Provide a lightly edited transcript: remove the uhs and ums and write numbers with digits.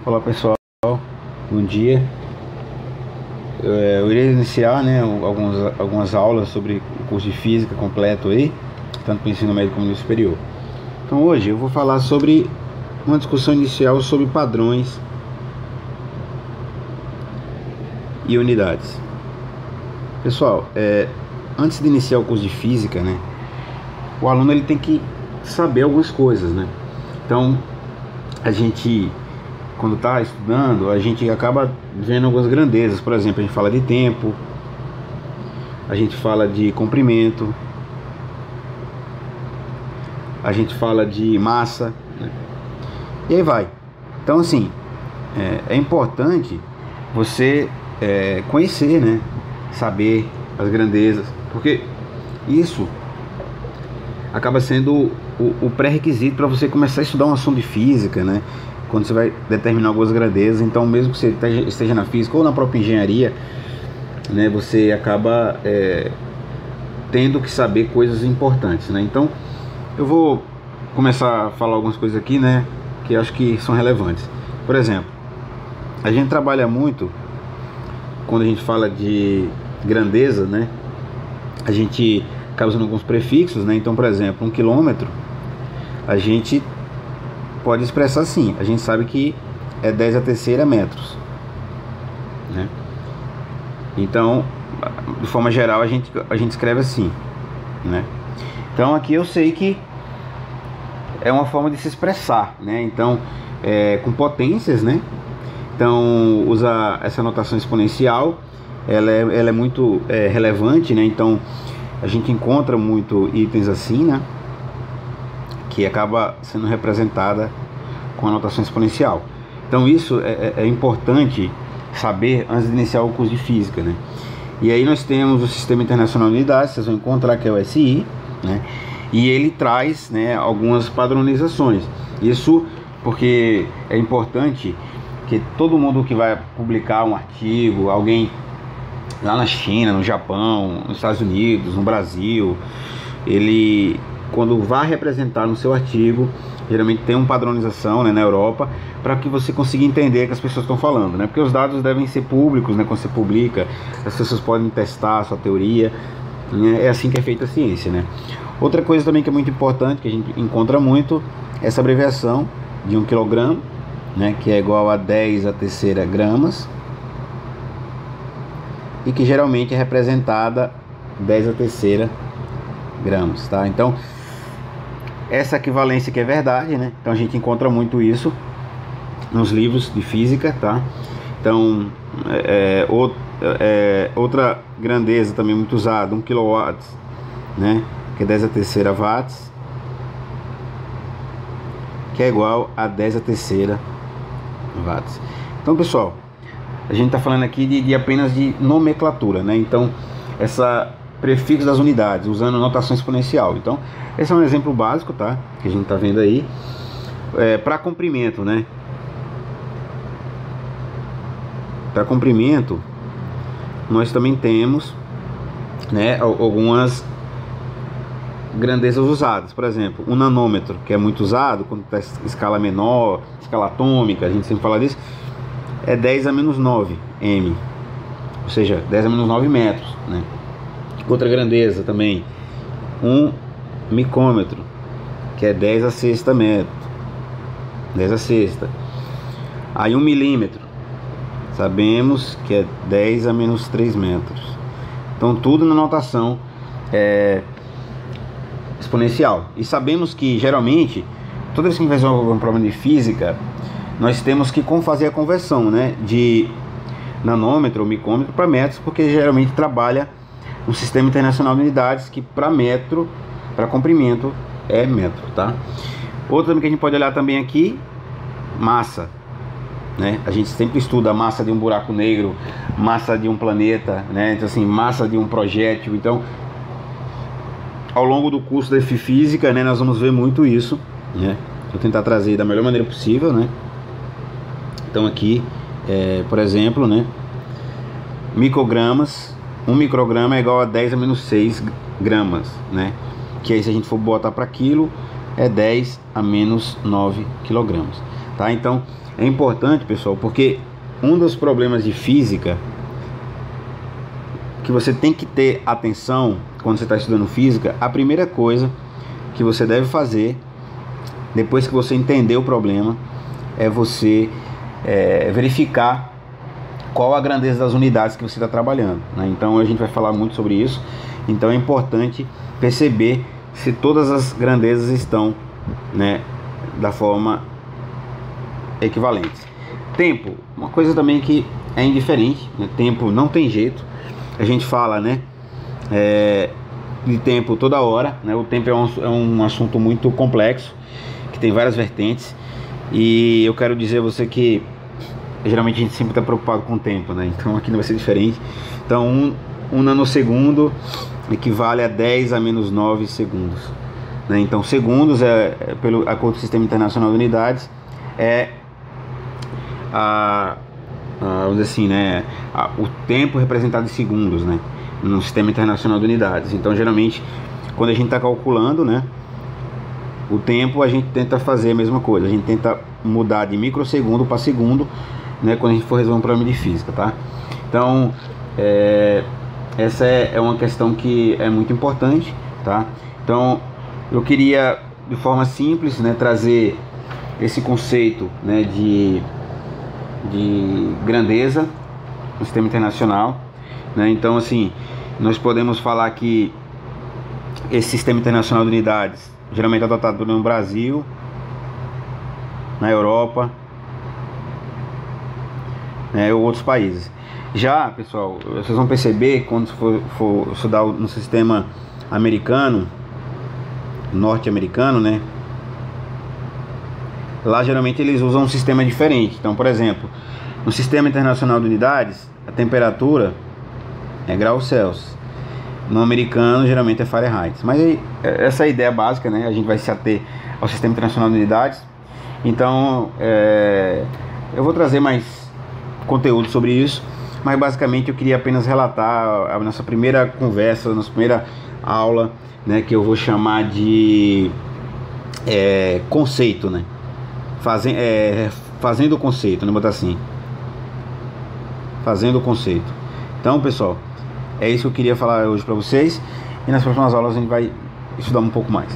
Olá pessoal, bom dia. Eu irei iniciar algumas aulas sobre o curso de Física completo aí, tanto para o ensino médio como no superior. Então hoje eu vou falar sobre uma discussão inicial sobre padrões e unidades. Pessoal, antes de iniciar o curso de Física, o aluno ele tem que saber algumas coisas, Então a gente, quando está estudando, a gente acaba vendo algumas grandezas. Por exemplo, a gente fala de tempo, a gente fala de comprimento, a gente fala de massa, e aí vai. Então assim, é importante você conhecer, saber as grandezas, porque isso acaba sendo o pré-requisito para você começar a estudar um assunto de física, quando você vai determinar algumas grandezas. Então, mesmo que você esteja na física ou na própria engenharia, você acaba tendo que saber coisas importantes, Então, eu vou começar a falar algumas coisas aqui, que eu acho que são relevantes. Por exemplo, a gente trabalha muito quando a gente fala de grandeza, a gente acaba usando alguns prefixos, Então, por exemplo, 1 quilômetro, a gente pode expressar assim: a gente sabe que é 10 a terceira metros, Então, de forma geral, a gente escreve assim, Então, aqui eu sei que é uma forma de se expressar, Então, com potências, Então, usa essa notação exponencial. Ela é muito relevante, Então, a gente encontra muito itens assim, que acaba sendo representada com a notação exponencial. Então isso é importante saber antes de iniciar o curso de Física, E aí nós temos o Sistema Internacional de Unidades, vocês vão encontrar que é o SI, E ele traz, algumas padronizações. Isso porque é importante que todo mundo que vai publicar um artigo, alguém lá na China, no Japão, nos Estados Unidos, no Brasil, ele, quando vai representar no seu artigo, geralmente tem uma padronização, na Europa, para que você consiga entender o que as pessoas estão falando, Porque os dados devem ser públicos, quando você publica, as pessoas podem testar a sua teoria, É assim que é feita a ciência, Outra coisa também que é muito importante, que a gente encontra muito, é essa abreviação de 1 kg, que é igual a 10 a terceira gramas, e que geralmente é representada 10 a terceira gramas, Então, essa equivalência que é verdade, Então a gente encontra muito isso nos livros de física, Então, outra grandeza também muito usada, 1 kW, que é 10 a terceira watts, que é igual a 10 a terceira watts. Então, pessoal, a gente está falando aqui de apenas de nomenclatura, Então, essa prefixo das unidades, usando notação exponencial. Então, esse é um exemplo básico, que a gente está vendo aí. Para comprimento, Para comprimento, nós também temos, algumas grandezas usadas. Por exemplo, o nanômetro, que é muito usado quando está escala menor, escala atômica, a gente sempre fala disso, é 10 a menos 9 m, ou seja, 10 a menos 9 metros, Outra grandeza também, 1 micômetro, que é 10 a sexta metro, 10 a sexta. Aí 1 milímetro, sabemos que é 10 a menos 3 metros. Então tudo na notação exponencial. E sabemos que geralmente, toda vez que a gente resolve um problema de física, nós temos que fazer a conversão, de nanômetro ou micômetro para metros, porque geralmente trabalha no Sistema Internacional de Unidades, que para metro, para comprimento, é metro, Outra que a gente pode olhar também aqui, massa, A gente sempre estuda a massa de um buraco negro, massa de um planeta, Então assim, massa de um projétil. Então, ao longo do curso da física, nós vamos ver muito isso, Vou tentar trazer da melhor maneira possível, Então aqui, por exemplo, microgramas. 1 micrograma é igual a 10 a menos 6 gramas, Que aí, se a gente for botar para quilo, é 10 a menos 9 quilogramas. tá? Então é importante, pessoal, porque um dos problemas de física que você tem que ter atenção quando você está estudando física, a primeira coisa que você deve fazer depois que você entender o problema é você verificar qual a grandeza das unidades que você está trabalhando, né? Então a gente vai falar muito sobre isso. Então é importante perceber se todas as grandezas estão, né, da forma equivalente. Tempo, uma coisa também que é indiferente, né? Tempo não tem jeito. A gente fala, né, de tempo toda hora, né? O tempo é um assunto muito complexo, que tem várias vertentes. E eu quero dizer a você que geralmente a gente sempre está preocupado com o tempo, né? Então aqui não vai ser diferente. Então um nanossegundo equivale a 10 a menos 9 segundos, né? Então segundos pelo acordo do Sistema Internacional de Unidades vamos dizer assim, né, o tempo representado em segundos, né, no Sistema Internacional de Unidades. Então geralmente quando a gente está calculando, né, o tempo, a gente tenta fazer a mesma coisa, a gente tenta mudar de microsegundo para segundo, né, quando a gente for resolver um problema de física, tá? Então essa é uma questão que é muito importante, tá? Então eu queria de forma simples, né, trazer esse conceito, né, de grandeza no sistema internacional, né? Então assim, nós podemos falar que esse sistema internacional de unidades geralmente é adotado no Brasil, na Europa, né, ou outros países. Já, pessoal, vocês vão perceber quando for estudar no sistema americano, norte-americano, né? Lá geralmente eles usam um sistema diferente. Então, por exemplo, no Sistema Internacional de Unidades, a temperatura é graus Celsius. No americano, geralmente é Fahrenheit. Mas aí, essa é a ideia básica, né? A gente vai se ater ao Sistema Internacional de Unidades. Então, eu vou trazer mais conteúdo sobre isso. Mas basicamente eu queria apenas relatar a nossa primeira conversa, a nossa primeira aula, né? Que eu vou chamar de conceito, né? Fazendo o conceito, né? Botar assim, fazendo o conceito. Então, pessoal, é isso que eu queria falar hoje para vocês. E nas próximas aulas a gente vai estudar um pouco mais.